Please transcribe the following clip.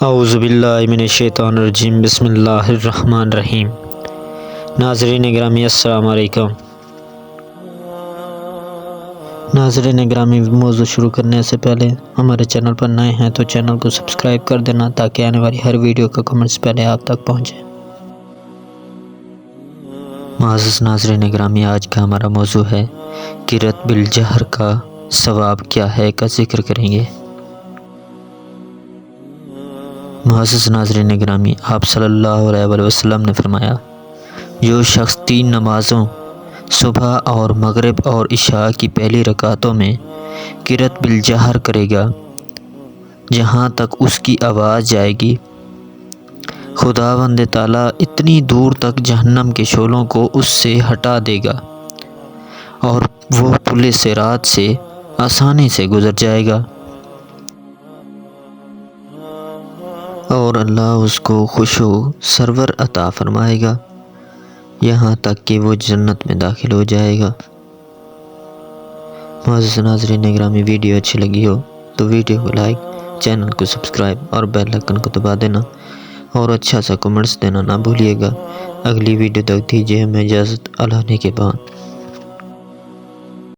اعوذ باللہ من الشیطان الرجیم، بسم اللہ الرحمن الرحیم۔ ناظرین گرامی السلام علیکم۔ ناظرین گرامی، موضوع شروع کرنے سے پہلے ہمارے چینل پر نئے ہیں تو چینل کو سبسکرائب کر دینا تاکہ آنے والی ہر ویڈیو کا کمنٹس پہلے آپ تک پہنچے۔ معزز ناظرین گرامی، آج کا ہمارا موضوع ہے قرأت بالجہر کا ثواب کیا ہے کا ذکر کریں گے۔ معزز ناظرین گرامی، آپ صلی اللہ علیہ وآلہ وسلم نے فرمایا، جو شخص 3 نمازوں صبح اور مغرب اور عشاء کی پہلی رکعتوں میں قرأت بالجہر کرے گا جہاں تک اس کی آواز جائے گی، خداوند تعالیٰ اتنی دور تک جہنم کے شعلوں کو اس سے ہٹا دے گا اور وہ پل صراط سے آسانی سے گزر جائے گا، اور اللہ اس کو خوشو سرور عطا فرمائے گا یہاں تک کہ وہ جنت میں داخل ہو جائے گا۔ معزز ناظرین گرامی، ویڈیو اچھی لگی ہو تو ویڈیو کو لائک، چینل کو سبسکرائب اور بیل آئیکن کو دبا دینا اور اچھا سا کمنٹس دینا نہ بھولیے گا۔ اگلی ویڈیو تک دیجیے ہمیں اجازت، اللہ نے کے بعد۔